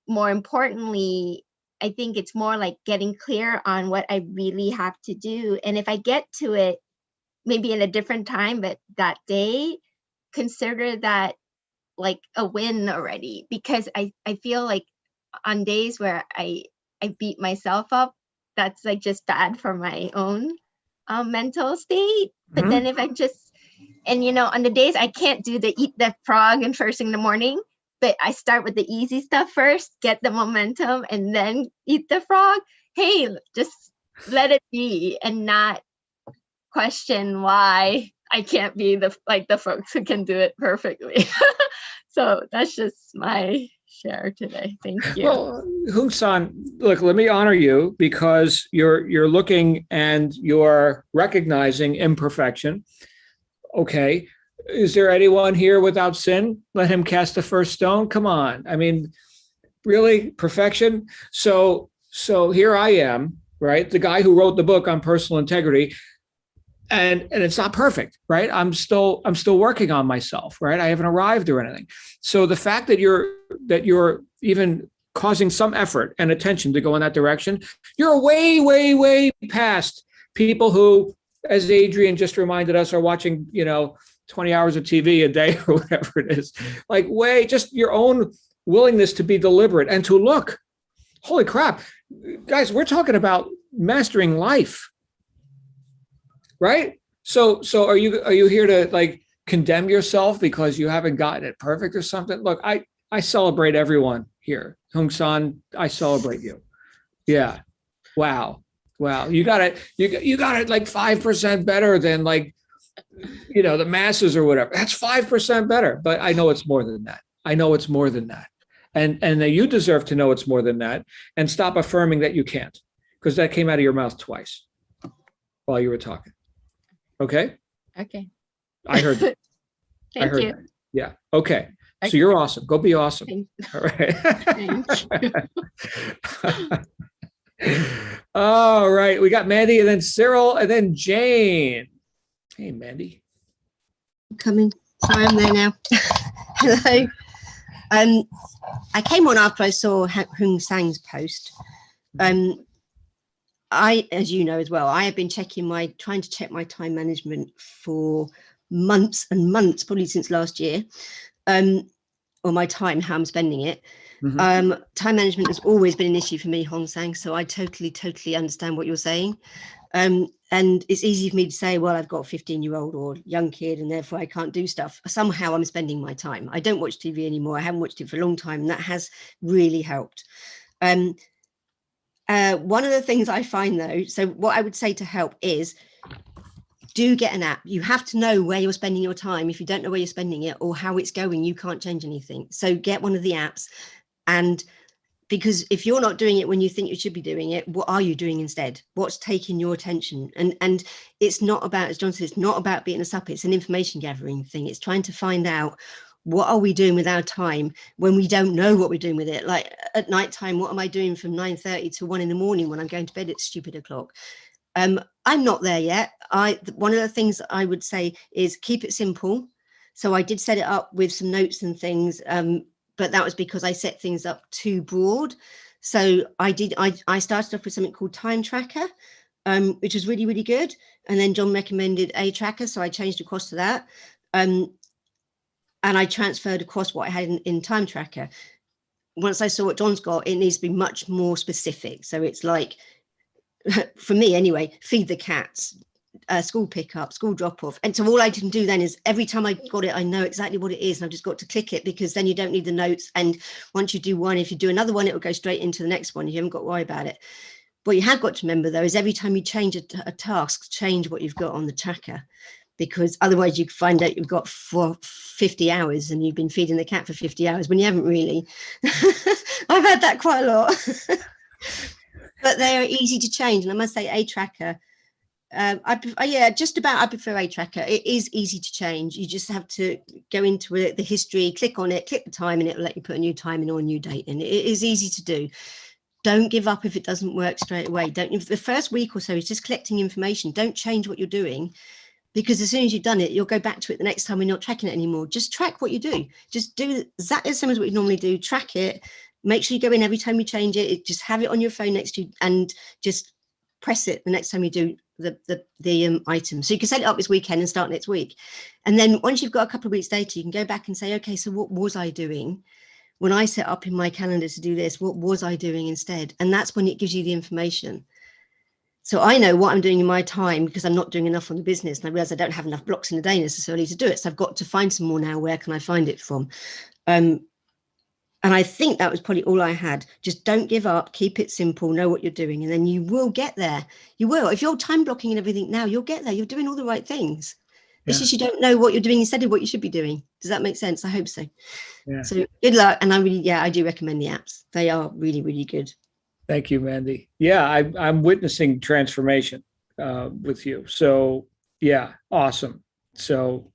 more importantly, I think it's more like getting clear on what I really have to do. And if I get to it, maybe in a different time, but that day, consider that like a win already. Because I feel like on days where I beat myself up, that's like just bad for my own mental state. But then if I just, and on the days I can't do the eat the frog and first thing in the morning, but I start with the easy stuff first, get the momentum, and then eat the frog. Hey, just let it be and not question why I can't be the folks who can do it perfectly. So that's just my share today. Thank you. Well, Hung San, look, let me honor you because you're looking and you're recognizing imperfection. Okay. Is there anyone here without sin? Let him cast the first stone. Come on. I mean, really, perfection. So here I am, right? The guy who wrote the book on personal integrity, and it's not perfect, right? I'm still working on myself, right? I haven't arrived or anything. So the fact that you're even causing some effort and attention to go in that direction, you're way, way, way past people who, as Adrian just reminded us, are watching, 20 hours of TV a day or whatever it is. Like, just your own willingness to be deliberate and to look. Holy crap, guys, we're talking about mastering life, right? So are you here to like condemn yourself because you haven't gotten it perfect or something? Look, I celebrate everyone here. Hung San, I celebrate you. Yeah. Wow. You got it. You got it like 5% better than like, the masses or whatever. That's 5% better, but I know it's more than that. And that you deserve to know it's more than that, and stop affirming that you can't, because that came out of your mouth twice while you were talking. Okay. Okay. I heard that. Thank you. That. Yeah. Okay. So you're awesome. Go be awesome. All right. Thank you. All right. We got Mandy and then Cyril and then Jane. Hey, Mandy. Coming. Sorry, I'm there now. Hello. I came on after I saw Hung Sang's post. I, as you know as well, I have been trying to check my time management for months and months, probably since last year, or my time, how I'm spending it. Time management has always been an issue for me, Hong Sang, so I totally understand what you're saying. And it's easy for me to say, well, I've got a 15-year-old or young kid and therefore I can't do stuff. Somehow I'm spending my time. I don't watch TV anymore. I haven't watched it for a long time, and that has really helped. One of the things I find though, so what I would say to help is do get an app. You have to know where you're spending your time. If you don't know where you're spending it or how it's going, you can't change anything. So get one of the apps, and because if you're not doing it when you think you should be doing it, what are you doing instead? What's taking your attention? And it's not about, as John said, it's not about beating us up. It's an information gathering thing. It's trying to find out, what are we doing with our time when we don't know what we're doing with it? Like at night time, what am I doing from 9:30 to 1 a.m. when I'm going to bed at stupid o'clock? I'm not there yet. One of the things I would say is keep it simple. So I did set it up with some notes and things, but that was because I set things up too broad. So I started off with something called Time Tracker, which was really, really good. And then John recommended a tracker, so I changed across to that. And I transferred across what I had in Time Tracker. Once I saw what John's got, it needs to be much more specific. So it's like, for me anyway, feed the cats, school pickup, school drop off. And so all I can do then is every time I got it, I know exactly what it is. And I've just got to click it, because then you don't need the notes. And once you do one, if you do another one, it will go straight into the next one. You haven't got to worry about it. What you have got to remember though, is every time you change a task, change what you've got on the tracker, because otherwise you find out you've got 50 hours and you've been feeding the cat for 50 hours when you haven't really. I've had that quite a lot. But they are easy to change. And I must say, a tracker, I prefer a tracker. It is easy to change. You just have to go into it, the history, click on it, click the time, and it will let you put a new time in or a new date in. It is easy to do. Don't give up if it doesn't work straight away. The first week or so is just collecting information. Don't change what you're doing, because as soon as you've done it, you'll go back to it the next time when you're not tracking it anymore. Just track what you do. Just do exactly the same as what you normally do. Track it. Make sure you go in every time you change it. Just have it on your phone next to you and just press it the next time you do the item. So you can set it up this weekend and start next week. And then once you've got a couple of weeks data, you can go back and say, okay, so what was I doing when I set up in my calendar to do this? What was I doing instead? And that's when it gives you the information. So I know what I'm doing in my time, because I'm not doing enough on the business. And I realize I don't have enough blocks in the day necessarily to do it. So I've got to find some more now. Where can I find it from? And I think that was probably all I had. Just don't give up, keep it simple, know what you're doing, and then you will get there. You will. If you're time blocking and everything now, you'll get there. You're doing all the right things. Yeah. It's just you don't know what you're doing instead of what you should be doing. Does that make sense? I hope so. Yeah. So good luck. And I do recommend the apps. They are really, really good. Thank you, Mandy. Yeah, I'm witnessing transformation with you. So yeah, awesome. So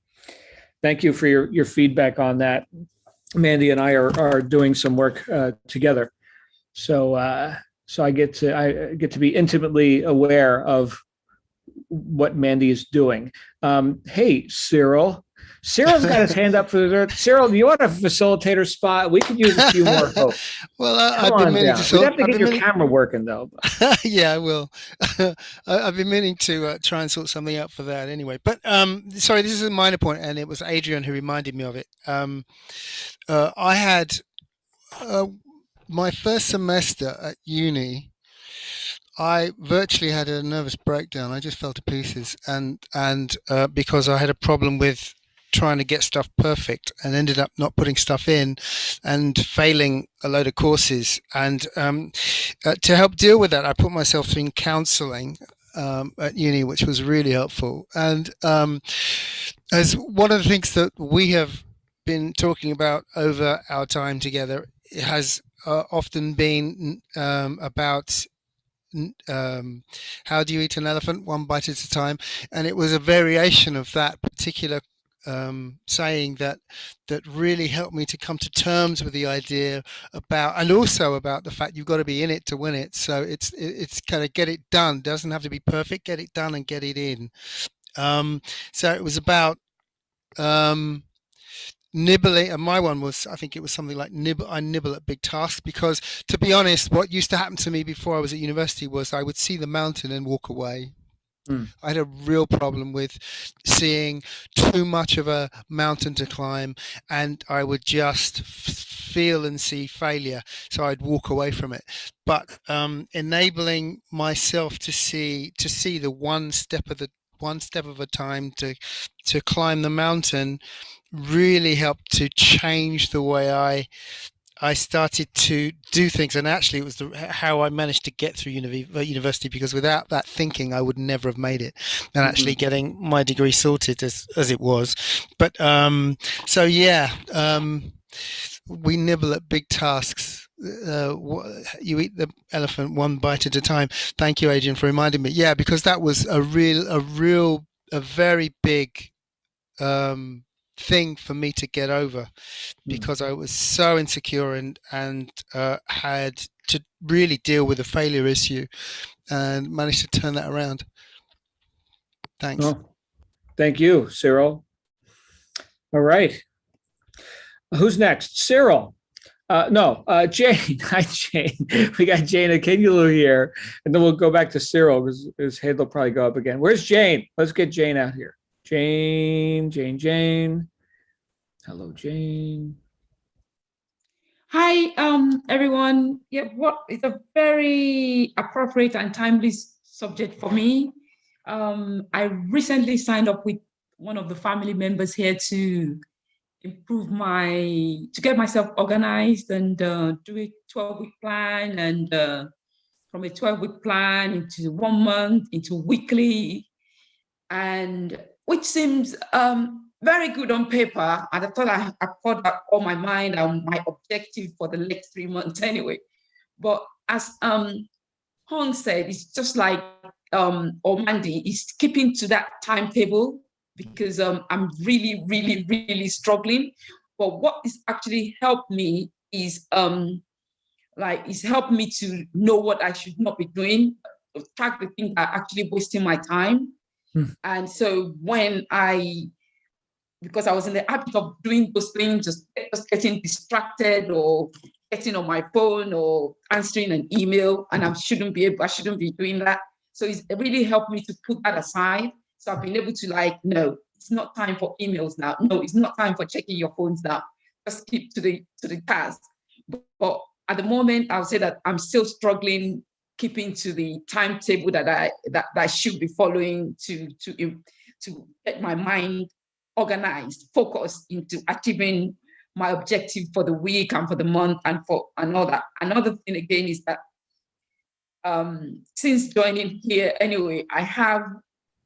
thank you for your feedback on that. Mandy and I are doing some work together, so I get to be intimately aware of what Mandy is doing. Hey, Cyril. Cyril's got his hand up for the Cyril. Do you want a facilitator spot? We could use a few more folks. Well, I've been meaning to. You have to get your camera working though. Yeah, I will. I've been meaning to try and sort something out for that anyway. But sorry, this is a minor point, and it was Adrian who reminded me of it. I had my first semester at uni. I virtually had a nervous breakdown. I just fell to pieces, and because I had a problem with trying to get stuff perfect, and ended up not putting stuff in and failing a load of courses. And to help deal with that, I put myself through counselling at uni, which was really helpful. And as one of the things that we have been talking about over our time together, it has often been about how do you eat an elephant? One bite at a time. And it was a variation of that particular saying that really helped me to come to terms with the idea about, and also about the fact you've got to be in it to win it. So it's kind of get it done. Doesn't have to be perfect. Get it done and get it in. So it was about nibbling, and my one was, I think it was something like I nibble at big tasks, because to be honest, what used to happen to me before I was at university was I would see the mountain and walk away. I had a real problem with seeing too much of a mountain to climb, and I would just feel and see failure, so I'd walk away from it. But enabling myself to see the one step of a time to climb the mountain really helped to change the way I started to do things. And actually it was how I managed to get through university, because without that thinking I would never have made it, and actually getting my degree sorted as it was. But so yeah, we nibble at big tasks. You eat the elephant one bite at a time. Thank you, Adrian, for reminding me. Yeah, because that was a very big thing for me to get over, because I was so insecure and had to really deal with the failure issue, and managed to turn that around. Thanks. Oh, thank you, Cyril. All right. Who's next? Cyril. No, Jane. Hi, Jane. We got Jane Akinulu here, and then we'll go back to Cyril because his head will probably go up again. Where's Jane? Let's get Jane out here. Jane. Hello, Jane. Hi, everyone. Yeah, it's a very appropriate and timely subject for me. I recently signed up with one of the family members here to get myself organized and do a 12-week plan, and from a 12-week plan into 1 month, into weekly, and which seems very good on paper. And I thought I poured out all my mind on my objective for the next 3 months anyway. But as Hong said, it's just like, or Mandy, is keeping to that timetable, because I'm really, really, really struggling. But what is actually helped me is it's helped me to know what I should not be doing, track the things that are actually wasting my time. And so because I was in the habit of doing those things, just getting distracted or getting on my phone or answering an email, and I shouldn't be doing that. So it's really helped me to put that aside. So I've been able to no, it's not time for emails now. No, it's not time for checking your phones now. Just keep to the task. But at the moment, I would say that I'm still struggling keeping to the timetable that I should be following to get my mind organized, focused into achieving my objective for the week and for the month and all that. Another thing again is that since joining here anyway, I have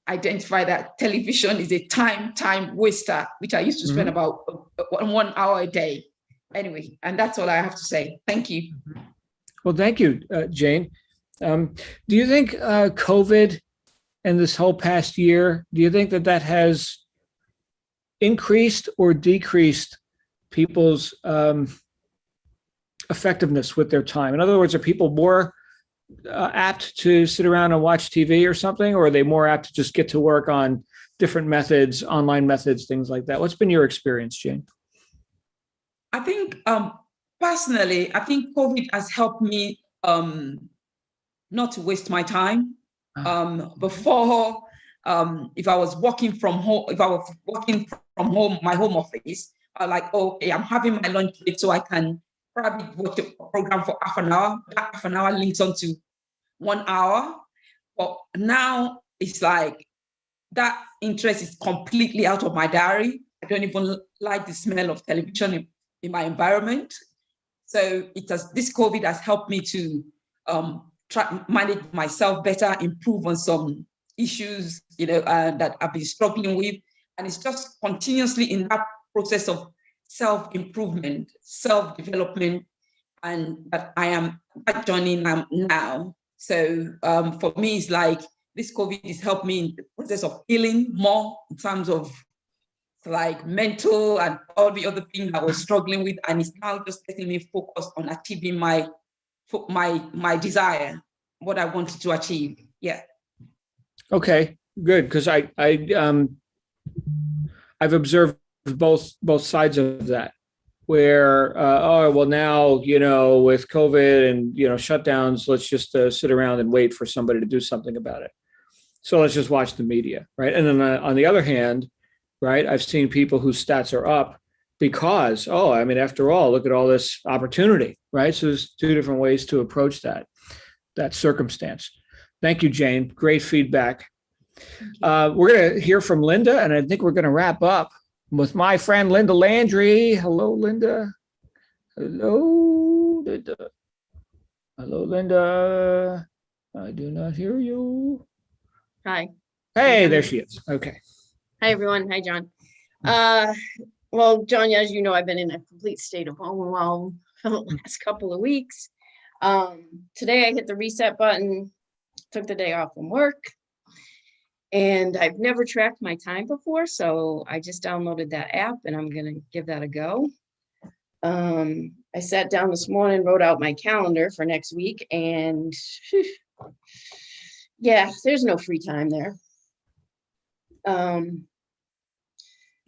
identified that television is a time waster, which I used to spend about 1 hour a day. Anyway, and that's all I have to say. Thank you. Well, thank you, Jane. Do you think COVID and this whole past year, do you think that has increased or decreased people's effectiveness with their time? In other words, are people more apt to sit around and watch TV or something, or are they more apt to just get to work on different methods, online methods, things like that? What's been your experience, Jane? I think personally, I think COVID has helped me not to waste my time. Before, if I was working from home, my home office, okay, I'm having my lunch break, so I can probably watch a program for half an hour. That half an hour links onto 1 hour. But now it's like that interest is completely out of my diary. I don't even like the smell of television in my environment. So this COVID has helped me to try manage myself better, improve on some issues, that I've been struggling with. And it's just continuously in that process of self-improvement, self-development, and that I am joining now. So for me, it's like this COVID has helped me in the process of healing more in terms of mental and all the other things I was struggling with. And it's now just getting me focused on achieving my desire, what I wanted to achieve. Yeah. Okay. good. Because I've observed both sides of that, where oh well, now with COVID and shutdowns, let's just sit around and wait for somebody to do something about it. So let's just watch the media, right? And then on the other hand, right, I've seen people whose stats are up because, after all, look at all this opportunity, right? So there's two different ways to approach that circumstance. Thank you, Jane. Great feedback. We're going to hear from Linda, and I think we're going to wrap up with my friend Linda Landry. Hello, Linda. Hello, Linda. Hello, Linda. I do not hear you. Hi. Hey, there she is. Okay. Hi, everyone. Hi, John. Well, John, as you know, I've been in a complete state of overwhelm for the last couple of weeks. Today I hit the reset button, took the day off from work, and I've never tracked my time before, so I just downloaded that app and I'm gonna give that a go. I sat down this morning, wrote out my calendar for next week, and yeah, there's no free time there.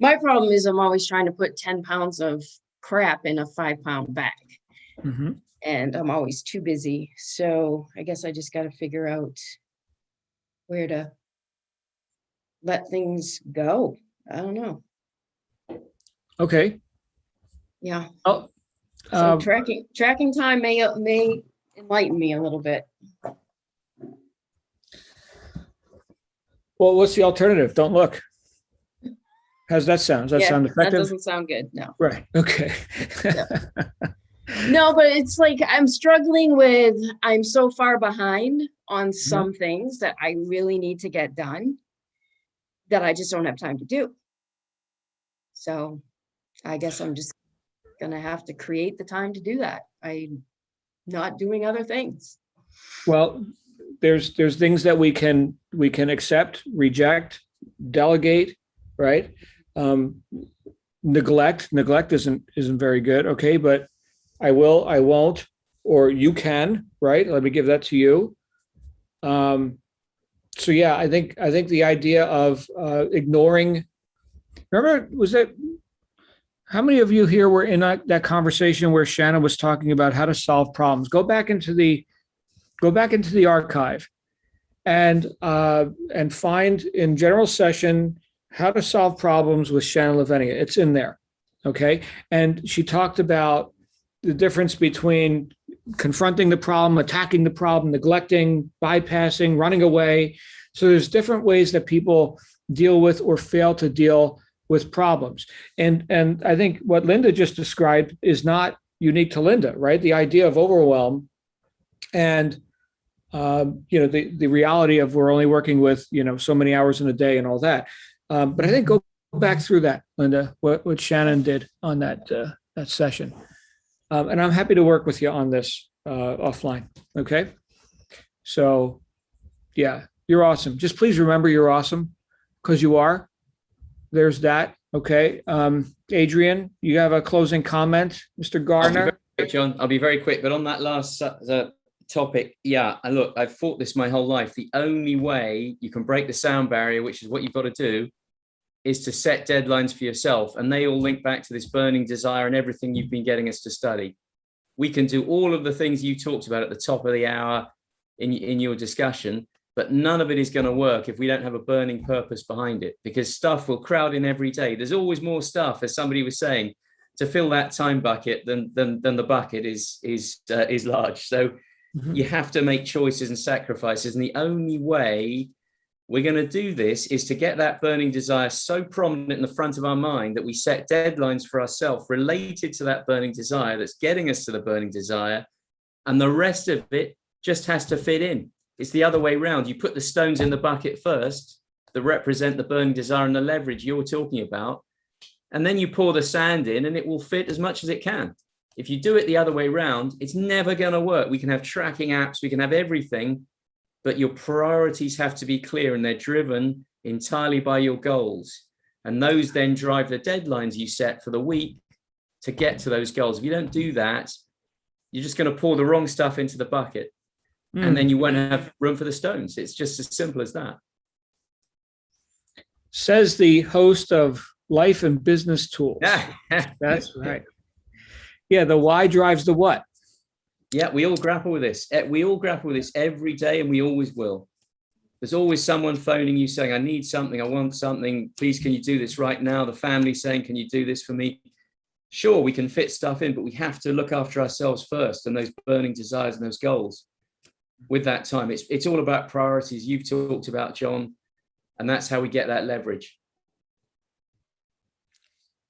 My problem is I'm always trying to put 10 pounds of crap in a 5-pound bag. Mm-hmm. And I'm always too busy. So I guess I just got to figure out where to let things go. I don't know. Okay. Yeah. Oh, So tracking time may enlighten me a little bit. well, what's the alternative? Don't look. How's that sound? Does that sound effective? That doesn't sound good. No. Right. Okay. Yeah. No, but it's like I'm struggling with, I'm so far behind on some things that I really need to get done that I just don't have time to do. So I guess I'm just going to have to create the time to do that. I'm not doing other things. Well, there's things that we can accept, reject, delegate, right? Neglect isn't very good. Okay, but I will, I won't, or you can, right? Let me give that to you. So yeah, I think the idea of ignoring. Remember, how many of you here were in that conversation where Shannon was talking about how to solve problems? Go back into the archive and find in general session how to solve problems with Shannon Lavenia. It's in there. Okay. And she talked about the difference between confronting the problem, attacking the problem, neglecting, bypassing, running away. So there's different ways that people deal with or fail to deal with problems. And I think what Linda just described is not unique to Linda, right? The idea of overwhelm and the reality of we're only working with so many hours in a day and all that. But I think go back through that, Linda, what Shannon did on that session. And I'm happy to work with you on this offline. Okay. So yeah, you're awesome. Just please remember you're awesome because you are. There's that. Okay. Adrian, you have a closing comment, Mr. Gardner? John, I'll be very quick, but on that last topic, yeah, and look, I've fought this my whole life. The only way you can break the sound barrier, which is what you've got to do, is to set deadlines for yourself. And they all link back to this burning desire and everything you've been getting us to study. We can do all of the things you talked about at the top of the hour in your discussion, but none of it is going to work if we don't have a burning purpose behind it, because stuff will crowd in every day. There's always more stuff, as somebody was saying, to fill that time bucket than the bucket is large. So you have to make choices and sacrifices. And the only way we're going to do this is to get that burning desire so prominent in the front of our mind that we set deadlines for ourselves related to that burning desire that's getting us to the burning desire. And the rest of it just has to fit in. It's the other way around. You put the stones in the bucket first that represent the burning desire and the leverage you're talking about. And then you pour the sand in and it will fit as much as it can. If you do it the other way around, it's never going to work. We can have tracking apps, we can have everything, but your priorities have to be clear and they're driven entirely by your goals. And those then drive the deadlines you set for the week to get to those goals. If you don't do that, you're just going to pour the wrong stuff into the bucket and then you won't have room for the stones. It's just as simple as that. Says the host of Life and Business Tools. That's right. Yeah, the why drives the what. Yeah, we all grapple with this. We all grapple with this every day, and we always will. There's always someone phoning you saying, I need something, I want something, please can you do this right now? The family saying, can you do this for me? Sure, we can fit stuff in, but we have to look after ourselves first, and those burning desires and those goals. With that time, it's all about priorities. You've talked about, John, and that's how we get that leverage.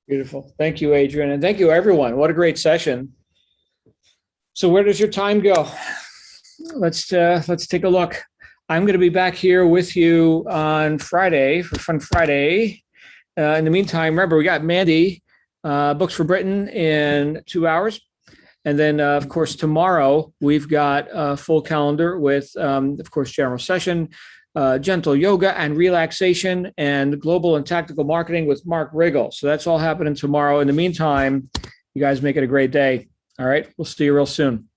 Beautiful. Thank you, Adrian. And thank you, everyone. What a great session. So where does your time go? Let's take a look. I'm going to be back here with you on Friday for Fun Friday. In the meantime, remember, we got Mandy, Books for Britain in 2 hours. And then, of course, tomorrow, we've got a full calendar with, of course, general session, gentle yoga and relaxation, and global and tactical marketing with Mark Riggle. So that's all happening tomorrow. In the meantime, you guys make it a great day. All right. We'll see you real soon.